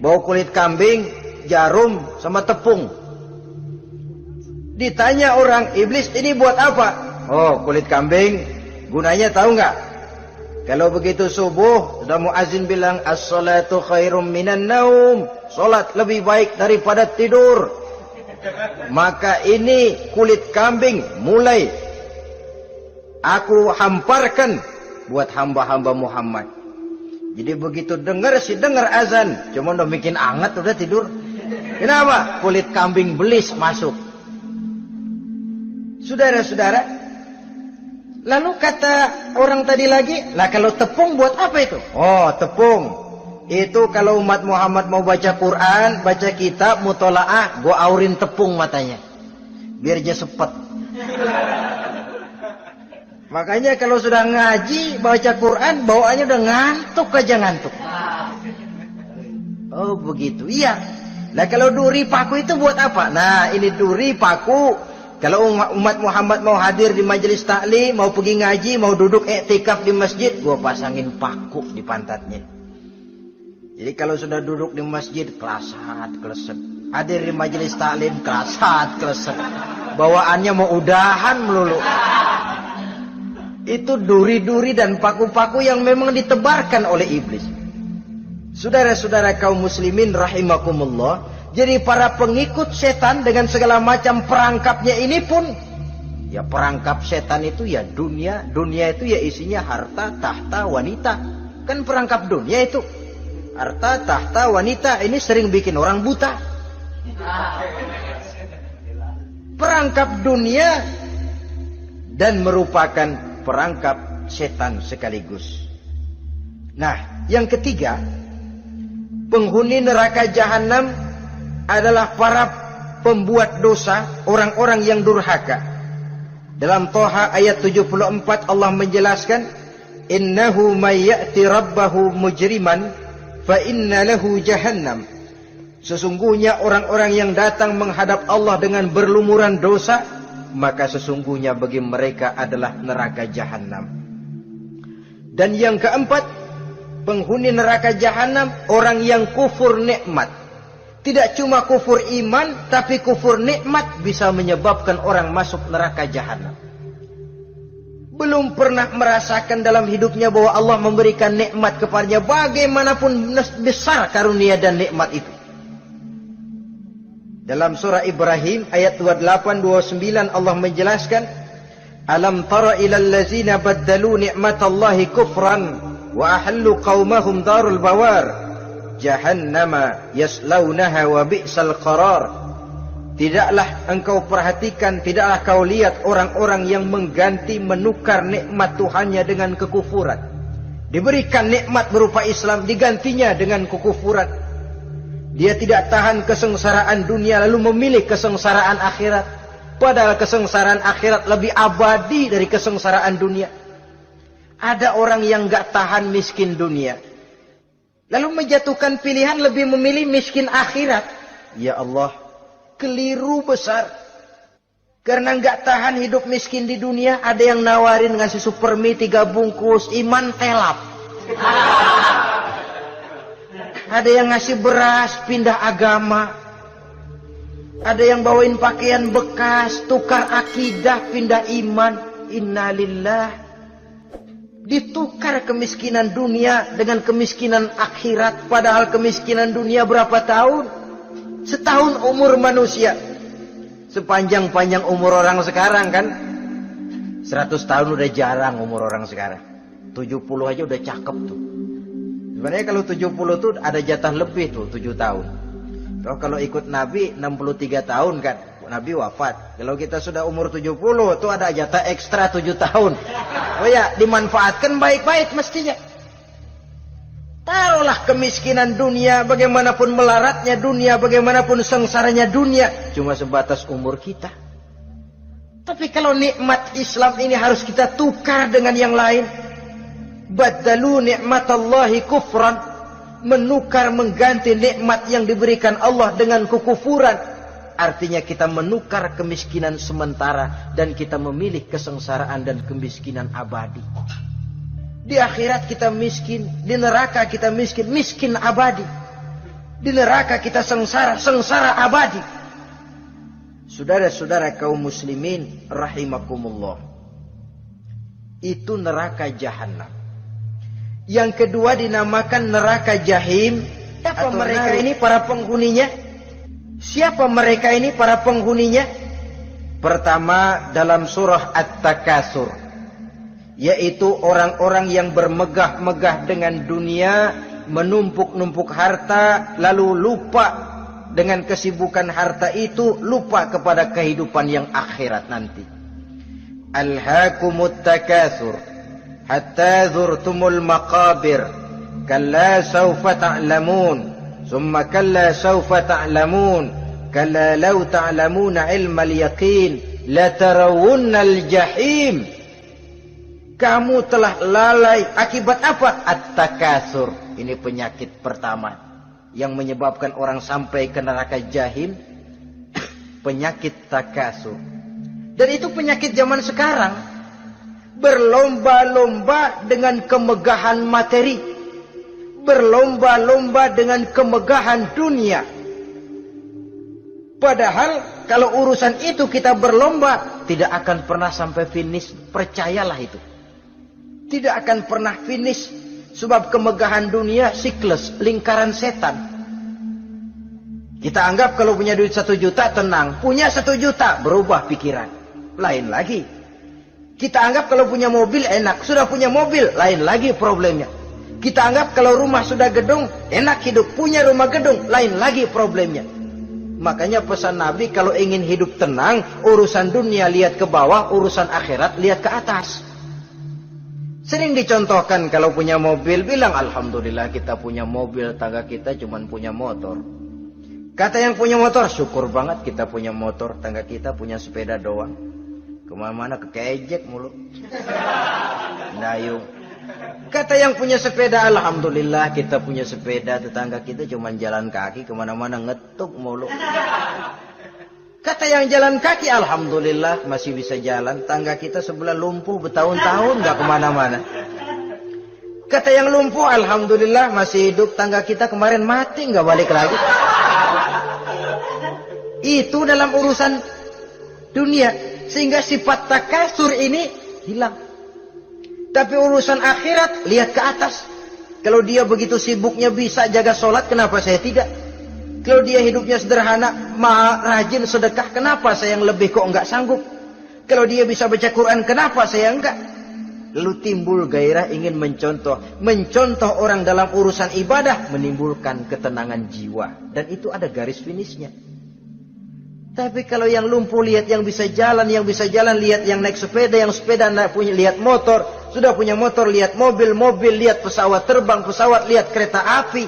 Bawa kulit kambing, jarum, sama tepung. Ditanya orang, iblis ini buat apa? Oh, kulit kambing. Gunanya tahu nggak? Kalau begitu subuh, sudah muazin bilang, as-salatu khairum minan naum. Salat lebih baik daripada tidur. Maka ini kulit kambing mulai aku hamparkan buat hamba-hamba Muhammad. Jadi begitu dengar azan, cuma udah bikin anget udah tidur. Kenapa? Kulit kambing belis masuk. Saudara-saudara, lalu kata orang tadi lagi, lah kalau tepung buat apa itu? Oh, tepung. Itu kalau umat Muhammad mau baca Quran, baca kitab, mutolaah, gua aurin tepung matanya. Biar dia sepet. Makanya kalau sudah ngaji, baca Quran, bawaannya udah ngantuk aja ngantuk. Oh begitu, iya. Nah kalau duri paku itu buat apa? Nah ini duri paku. Kalau umat Muhammad mau hadir di majelis taklim, mau pergi ngaji, mau duduk iktikaf di masjid, gua pasangin paku di pantatnya. Jadi kalau sudah duduk di masjid, kelasat, klesek. Hadir di majelis taklim, kelasat, klesek. Bawaannya mau udahan melulu. Itu duri-duri dan paku-paku yang memang ditebarkan oleh iblis. Saudara-saudara kaum muslimin rahimakumullah, jadi para pengikut setan dengan segala macam perangkapnya ini pun, ya perangkap setan itu ya dunia. Dunia itu ya isinya harta, tahta, wanita. Kan perangkap dunia itu. Harta, tahta, wanita, ini sering bikin orang buta. Perangkap dunia dan merupakan perangkap setan sekaligus. Nah, yang ketiga, penghuni neraka jahanam adalah para pembuat dosa, orang-orang yang durhaka. Dalam Toha ayat 74 Allah menjelaskan, innahu may ya'ti rabbahu mujriman fa inna lahu jahannam. Sesungguhnya orang-orang yang datang menghadap Allah dengan berlumuran dosa, maka sesungguhnya bagi mereka adalah neraka jahanam. Dan yang keempat, penghuni neraka jahanam orang yang kufur nikmat. Tidak cuma kufur iman, tapi kufur nikmat bisa menyebabkan orang masuk neraka jahanam. Belum pernah merasakan dalam hidupnya bahwa Allah memberikan nikmat kepadanya, bagaimanapun besar karunia dan nikmat itu. Dalam surah Ibrahim ayat 28-29 Allah menjelaskan, alam tara ilal ladzina baddalu ni'matallahi kufran wa ahallu qaumahum darul bawar jahannama yaslaunaha wa bi'sal qarar. Tidaklah engkau perhatikan, tidaklah kau lihat orang-orang yang mengganti, menukar nikmat Tuhannya dengan kekufuran. Diberikan nikmat berupa Islam, digantinya dengan kekufuran. Dia tidak tahan kesengsaraan dunia lalu memilih kesengsaraan akhirat. Padahal kesengsaraan akhirat lebih abadi dari kesengsaraan dunia. Ada orang yang gak tahan miskin dunia, lalu menjatuhkan pilihan lebih memilih miskin akhirat. Ya Allah, keliru besar. Karena gak tahan hidup miskin di dunia, ada yang nawarin ngasih super mie 3 bungkus, iman telap. Ada yang ngasih beras, pindah agama. Ada yang bawain pakaian bekas, tukar akidah, pindah iman. Innalillah. Ditukar kemiskinan dunia dengan kemiskinan akhirat. Padahal kemiskinan dunia berapa tahun? Setahun umur manusia. Sepanjang-panjang umur orang sekarang kan. 100 tahun udah jarang umur orang sekarang. 70 aja udah cakep tuh. Sebenarnya kalau 70 tuh ada jatah lebih tuh, 7 tahun. Kalau ikut Nabi 63 tahun kan. Nabi wafat. Kalau kita sudah umur 70 tuh ada jatah ekstra 7 tahun. Oh ya, dimanfaatkan baik-baik mestinya. Taruhlah kemiskinan dunia, bagaimanapun melaratnya dunia, bagaimanapun sengsaranya dunia, cuma sebatas umur kita. Tapi kalau nikmat Islam ini harus kita tukar dengan yang lain. Badalu nikmatallahi kufran, menukar mengganti nikmat yang diberikan Allah dengan kekufuran. Artinya kita menukar kemiskinan sementara dan kita memilih kesengsaraan dan kemiskinan abadi. Di akhirat kita miskin, di neraka kita miskin, miskin abadi. Di neraka kita sengsara, sengsara abadi. Saudara-saudara kaum muslimin rahimakumullah. Itu neraka jahanam. Yang kedua dinamakan neraka jahim. Siapa mereka ini para penghuninya? Siapa mereka ini para penghuninya? Pertama dalam surah At-Takasur, yaitu orang-orang yang bermegah-megah dengan dunia, menumpuk-numpuk harta, lalu lupa dengan kesibukan harta itu, lupa kepada kehidupan yang akhirat nanti. Alhaakumut takasur hatta zurtumul maqabir kalla sawfa ta'lamun summa kalla sawfa ta'lamun kalla law ta'lamuna ilmal yaqin latarawunnal jahim. Kamu telah lalai akibat apa? At-takasur. Ini penyakit pertama yang menyebabkan orang sampai ke neraka jahim. Penyakit takasur. Dan itu penyakit zaman sekarang. Berlomba-lomba dengan kemegahan materi, berlomba-lomba dengan kemegahan dunia. Padahal kalau urusan itu kita berlomba, tidak akan pernah sampai finish. Percayalah itu. Tidak akan pernah finish. Sebab kemegahan dunia siklus, lingkaran setan. Kita anggap kalau punya duit 1 juta tenang. Punya 1 juta berubah pikiran. Lain lagi. Kita anggap kalau punya mobil enak. Sudah punya mobil, lain lagi problemnya. Kita anggap kalau rumah sudah gedung, enak hidup. Punya rumah gedung, lain lagi problemnya. Makanya pesan Nabi, kalau ingin hidup tenang, urusan dunia lihat ke bawah, urusan akhirat lihat ke atas. Sering dicontohkan kalau punya mobil, bilang alhamdulillah kita punya mobil, tangga kita cuma punya motor. Kata yang punya motor, syukur banget kita punya motor, tangga kita punya sepeda doang. Kemana-mana kekejek mulu. Dayung. Kata yang punya sepeda, alhamdulillah kita punya sepeda, tetangga kita cuma jalan kaki, kemana-mana ngetuk mulu. Kata yang jalan kaki, alhamdulillah masih bisa jalan, tangga kita sebelah lumpuh bertahun-tahun gak kemana-mana. Kata yang lumpuh, alhamdulillah masih hidup, tangga kita kemarin mati gak balik lagi. Itu dalam urusan dunia. Sehingga sifat takasur ini hilang. Tapi urusan akhirat, lihat ke atas. Kalau dia begitu sibuknya bisa jaga sholat, kenapa saya tidak? Kalau dia hidupnya sederhana, rajin sedekah, kenapa saya yang lebih kok enggak sanggup? Kalau dia bisa baca Quran, kenapa saya enggak? Lalu timbul gairah ingin mencontoh. Mencontoh orang dalam urusan ibadah menimbulkan ketenangan jiwa. Dan itu ada garis finishnya. Tapi kalau yang lumpuh lihat yang bisa jalan lihat yang naik sepeda, yang sepeda punya lihat motor, sudah punya motor lihat mobil, lihat pesawat terbang, lihat kereta api.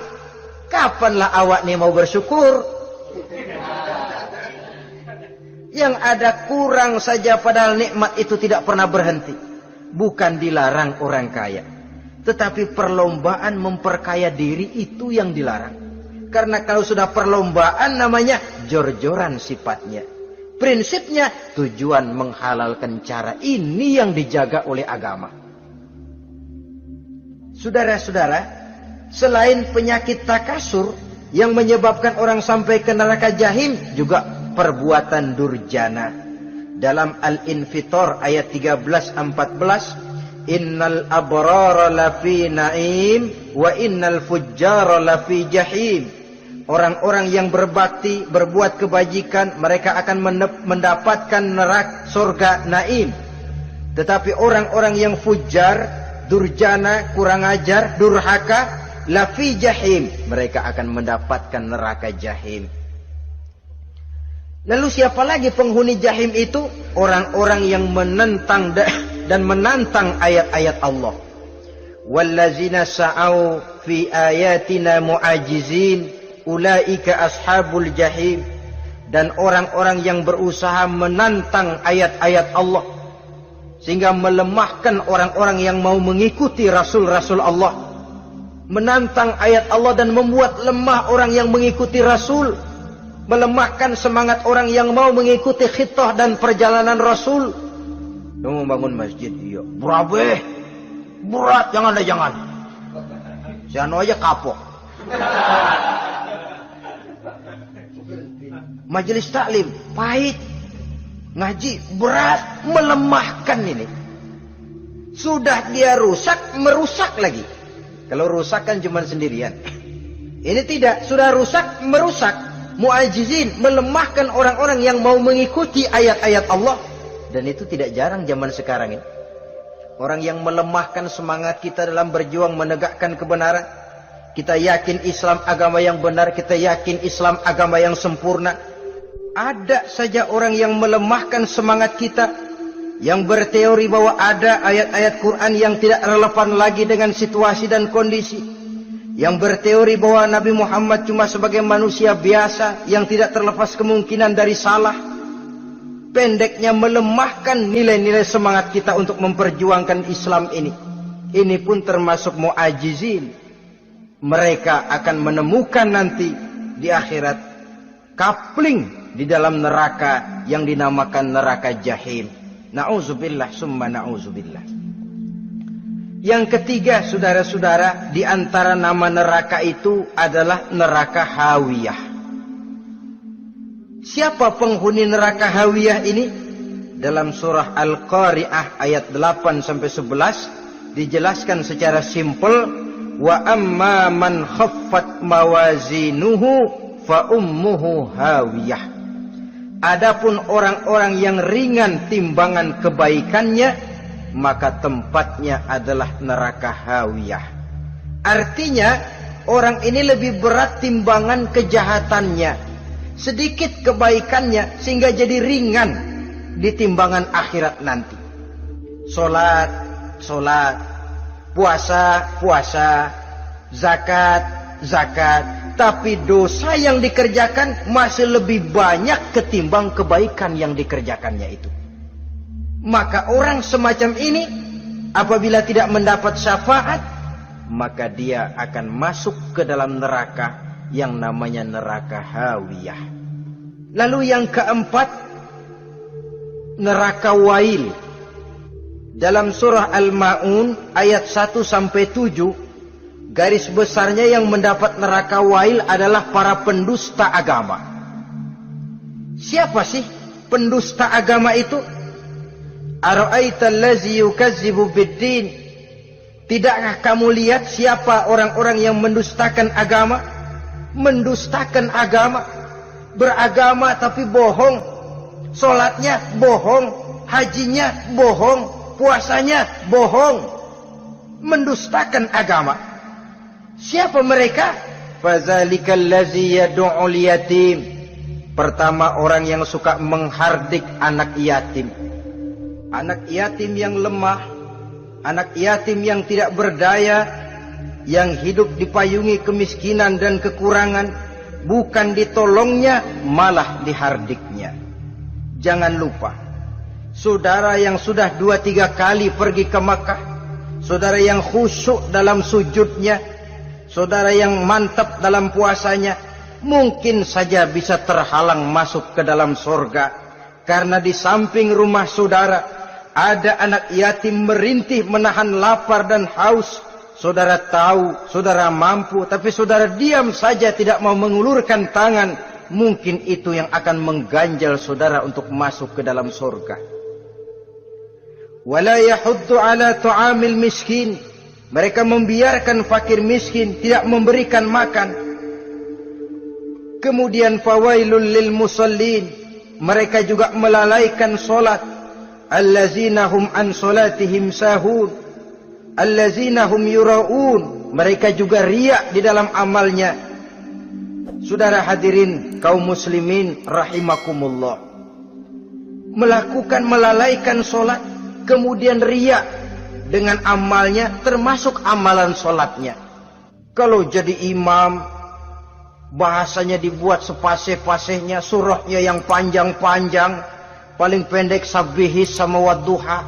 Kapanlah awak nih mau bersyukur? Yang ada kurang saja padahal nikmat itu tidak pernah berhenti. Bukan dilarang orang kaya, tetapi perlombaan memperkaya diri itu yang dilarang. Karena kalau sudah perlombaan namanya jor-joran sifatnya. Prinsipnya tujuan menghalalkan cara ini yang dijaga oleh agama. Saudara-saudara, selain penyakit takasur yang menyebabkan orang sampai ke neraka jahim, juga perbuatan durjana. Dalam Al-Infitor ayat 13-14, innal abrara lafi na'im wa innal fujjara lafi jahim. Orang-orang yang berbakti, berbuat kebajikan, mereka akan mendapatkan neraka surga naim. Tetapi orang-orang yang fujar, durjana, kurang ajar, durhaka, lafi jahim, mereka akan mendapatkan neraka jahim. Lalu siapa lagi penghuni jahim itu? Orang-orang yang menentang dan menantang ayat-ayat Allah. Wallazina sa'au fi ayatina mu'ajizin ulaika ashabul jahim. Dan orang-orang yang berusaha menantang ayat-ayat Allah sehingga melemahkan orang-orang yang mau mengikuti rasul-rasul Allah, menantang ayat Allah dan membuat lemah orang yang mengikuti rasul, melemahkan semangat orang yang mau mengikuti khitah dan perjalanan rasul. Kamu membangun masjid, iya berat, jangan. Jangan aja kapok. Majelis taklim pahit, ngaji berat, melemahkan ini. Sudah dia rusak, merusak lagi. Kalau rusak kan cuma sendirian. Ini tidak, sudah rusak, merusak. Mu'ajizin, melemahkan orang-orang yang mau mengikuti ayat-ayat Allah. Dan itu tidak jarang zaman sekarang ini. Orang yang melemahkan semangat kita dalam berjuang menegakkan kebenaran. Kita yakin Islam agama yang benar, kita yakin Islam agama yang sempurna. Ada saja orang yang melemahkan semangat kita, yang berteori bahwa ada ayat-ayat Quran yang tidak relevan lagi dengan situasi dan kondisi, yang berteori bahwa Nabi Muhammad cuma sebagai manusia biasa yang tidak terlepas kemungkinan dari salah. Pendeknya melemahkan nilai-nilai semangat kita untuk memperjuangkan Islam ini. Ini pun termasuk mu'ajizin. Mereka akan menemukan nanti di akhirat kapling di dalam neraka yang dinamakan neraka jahim. Na'udzubillah summa na'udzubillah. Yang ketiga, saudara-saudara, di antara nama neraka itu adalah neraka hawiyah. Siapa penghuni neraka hawiyah ini? Dalam surah Al-Qari'ah ayat 8-11 dijelaskan secara simpel, wa amma man khaffat mawazinuhu fa ummuhu hawiyah. Adapun orang-orang yang ringan timbangan kebaikannya, maka tempatnya adalah neraka hawiyah. Artinya orang ini lebih berat timbangan kejahatannya, sedikit kebaikannya sehingga jadi ringan di timbangan akhirat nanti. Salat, puasa, zakat, tapi dosa yang dikerjakan masih lebih banyak ketimbang kebaikan yang dikerjakannya itu. Maka orang semacam ini apabila tidak mendapat syafaat, maka dia akan masuk ke dalam neraka yang namanya neraka hawiyah. Lalu yang keempat, neraka wail. Dalam surah Al-Ma'un ayat 1-7, garis besarnya yang mendapat neraka wail adalah para pendusta agama. Siapa sih pendusta agama itu? Ara'aital ladzi yukazzibu biddin. Tidakkah kamu lihat siapa orang-orang yang mendustakan agama? Mendustakan agama, beragama tapi bohong, solatnya bohong, hajinya bohong, puasanya bohong, mendustakan agama. Siapa mereka? Fazalikal ladzi yad'ul yatim. Pertama, orang yang suka menghardik anak yatim. Anak yatim yang lemah, anak yatim yang tidak berdaya, yang hidup dipayungi kemiskinan dan kekurangan, bukan ditolongnya, malah dihardiknya. Jangan lupa, saudara yang sudah 2-3 kali pergi ke Makkah, saudara yang khusyuk dalam sujudnya, saudara yang mantap dalam puasanya, mungkin saja bisa terhalang masuk ke dalam surga. Karena di samping rumah saudara ada anak yatim merintih menahan lapar dan haus. Saudara tahu, saudara mampu, tapi saudara diam saja, tidak mau mengulurkan tangan. Mungkin itu yang akan mengganjal saudara untuk masuk ke dalam surga. Wala yahuddu ala tu'amil miskin. Mereka membiarkan fakir miskin, tidak memberikan makan. Kemudian fawailul lil musallin. Mereka juga melalaikan solat. Allazina hum an solatihim sahun. Allazina hum yura'un. Mereka juga riak di dalam amalnya. Saudara hadirin kaum muslimin rahimakumullah, melalaikan solat, kemudian riak dengan amalnya, termasuk amalan solatnya. Kalau jadi imam, bahasanya dibuat sepasih-pasihnya, surahnya yang panjang-panjang, paling pendek sabbihis sama wadduha.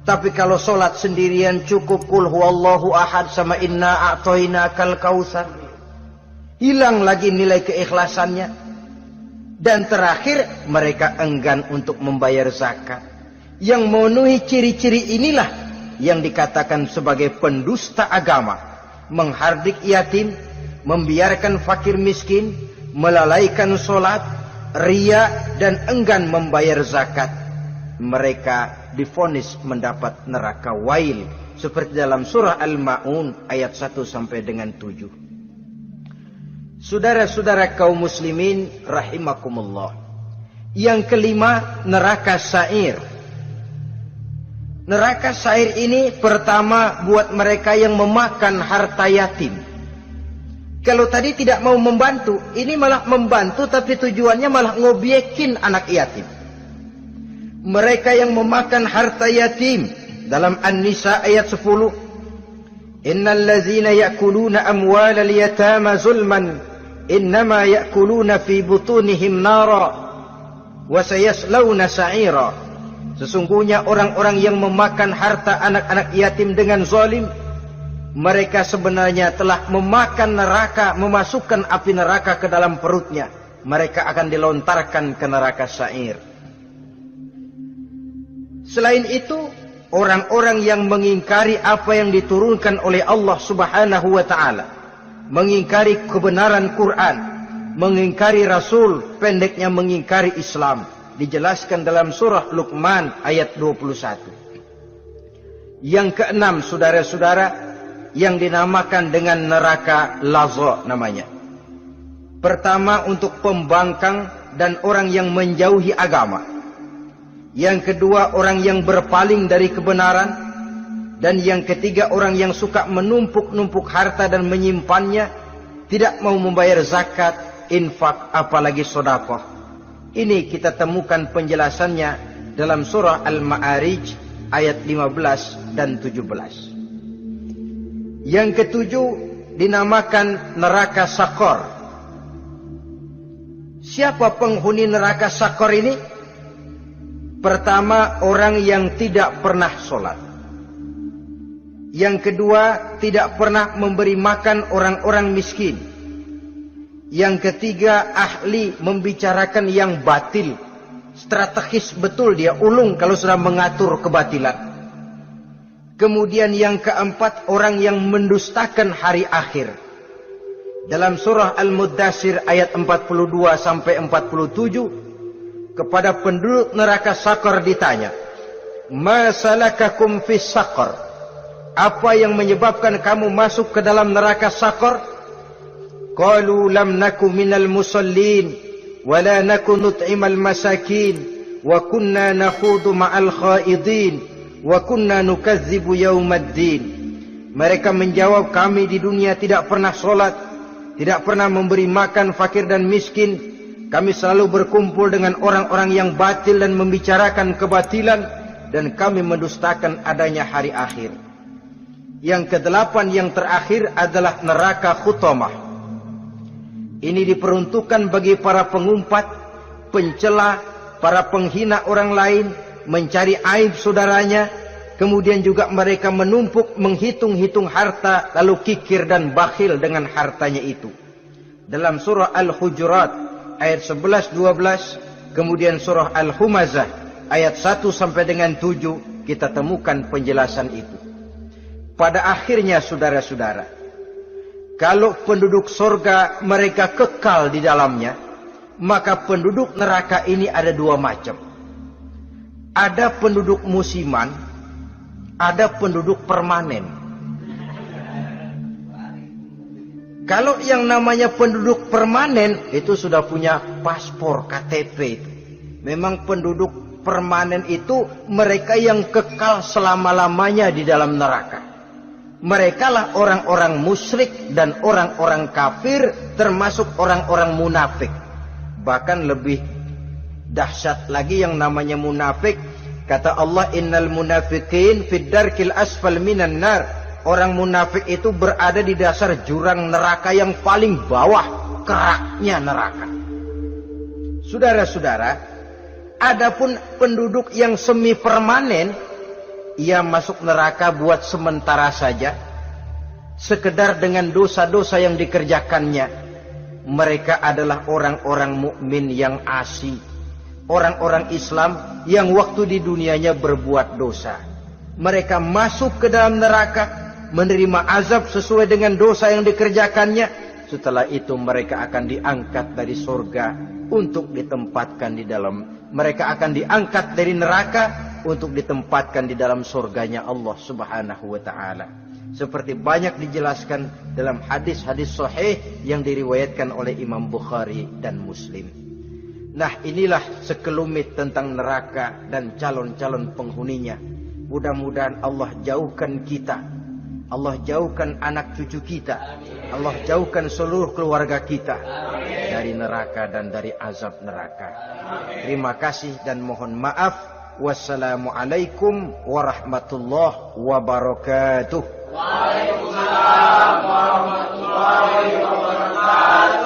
Tapi kalau solat sendirian cukup qul huwallahu ahad sama inna a'tainakal kautsar. Hilang lagi nilai keikhlasannya. Dan terakhir, mereka enggan untuk membayar zakat. Yang memenuhi ciri-ciri inilah yang dikatakan sebagai pendusta agama. Menghardik yatim, membiarkan fakir miskin, melalaikan solat, riya, dan enggan membayar zakat. Mereka divonis mendapat neraka wail, seperti dalam surah Al-Ma'un ayat 1 sampai dengan 7. Saudara-saudara kaum muslimin rahimakumullah. Yang kelima, neraka sa'ir. Neraka sa'ir ini pertama buat mereka yang memakan harta yatim. Kalau tadi tidak mau membantu, ini malah membantu tapi tujuannya malah ngobyekin anak yatim. Mereka yang memakan harta yatim, dalam An-Nisa ayat 10, innal ladzina ya'kuluna amwalal yatama zulman innama ya'kuluna fi butunihim nara wa sayaslawna sa'ira. Sesungguhnya orang-orang yang memakan harta anak-anak yatim dengan zalim, mereka sebenarnya telah memakan neraka, memasukkan api neraka ke dalam perutnya. Mereka akan dilontarkan ke neraka sa'ir. Selain itu, orang-orang yang mengingkari apa yang diturunkan oleh Allah Subhanahu wa ta'ala, mengingkari kebenaran Quran, mengingkari Rasul, pendeknya mengingkari Islam, dijelaskan dalam surah Luqman ayat 21. Yang keenam, saudara-saudara, yang dinamakan dengan neraka laza namanya. Pertama, untuk pembangkang dan orang yang menjauhi agama. Yang kedua, orang yang berpaling dari kebenaran. Dan yang ketiga, orang yang suka menumpuk-numpuk harta dan menyimpannya, tidak mau membayar zakat, infak, apalagi sedekah. Ini kita temukan penjelasannya dalam surah Al-Ma'arij ayat 15 dan 17. Yang ketujuh dinamakan neraka Sakor. Siapa penghuni neraka Sakor ini? Pertama, orang yang tidak pernah sholat. Yang kedua, tidak pernah memberi makan orang-orang miskin. Yang ketiga, ahli membicarakan yang batil. Strategis betul dia, ulung kalau sudah mengatur kebatilan. Kemudian yang keempat, orang yang mendustakan hari akhir. Dalam surah Al-Muddatsir ayat 42 sampai 47, kepada penduduk neraka Sakor ditanya, "Ma salakakum fis Sakor?" Apa yang menyebabkan kamu masuk ke dalam neraka Sakor? Qalu lam naku minal musallin wa la naku nut'imal masakin wa kunna nakhudu ma'al khaidin wa kunna nukadzibu yaumaddin. Mereka menjawab, kami di dunia tidak pernah sholat, tidak pernah memberi makan fakir dan miskin. Kami selalu berkumpul dengan orang-orang yang batil dan membicarakan kebatilan, dan kami mendustakan adanya hari akhir. Yang kedelapan, yang terakhir adalah neraka Khutamah. Ini diperuntukkan bagi para pengumpat, pencela, para penghina orang lain, mencari aib saudaranya, kemudian juga mereka menumpuk, menghitung-hitung harta, lalu kikir dan bakhil dengan hartanya itu. Dalam surah Al-Hujurat ayat 11-12, kemudian surah Al-Humazah ayat 1 sampai dengan 7, kita temukan penjelasan itu. Pada akhirnya saudara-saudara, kalau penduduk surga mereka kekal di dalamnya, maka penduduk neraka ini ada dua macam. Ada penduduk musiman, ada penduduk permanen. Kalau yang namanya penduduk permanen itu sudah punya paspor KTP itu. Memang penduduk permanen itu mereka yang kekal selama-lamanya di dalam neraka. Mereka lah orang-orang musyrik dan orang-orang kafir, termasuk orang-orang munafik. Bahkan lebih dahsyat lagi yang namanya munafik. Kata Allah, innal munafiqin fid darkil asfal minan nar. Orang munafik itu berada di dasar jurang neraka yang paling bawah, keraknya neraka. Saudara-saudara, adapun penduduk yang semi permanen, ia masuk neraka buat sementara saja, sekedar dengan dosa-dosa yang dikerjakannya. Mereka adalah orang-orang mukmin yang asli, orang-orang Islam yang waktu di dunianya berbuat dosa. Mereka masuk ke dalam neraka, menerima azab sesuai dengan dosa yang dikerjakannya. Setelah itu mereka akan diangkat dari surga untuk ditempatkan di dalam. Mereka akan diangkat dari neraka untuk ditempatkan di dalam surganya Allah Subhanahu wa ta'ala. Seperti banyak dijelaskan dalam hadis-hadis sahih yang diriwayatkan oleh Imam Bukhari dan Muslim. Nah, inilah sekelumit tentang neraka dan calon-calon penghuninya. Mudah-mudahan Allah jauhkan kita, Allah jauhkan anak cucu kita, Allah jauhkan seluruh keluarga kita dari neraka dan dari azab neraka. Terima kasih dan mohon maaf. Wassalamualaikum warahmatullahi wabarakatuh. Waalaikumsalam warahmatullahi wabarakatuh.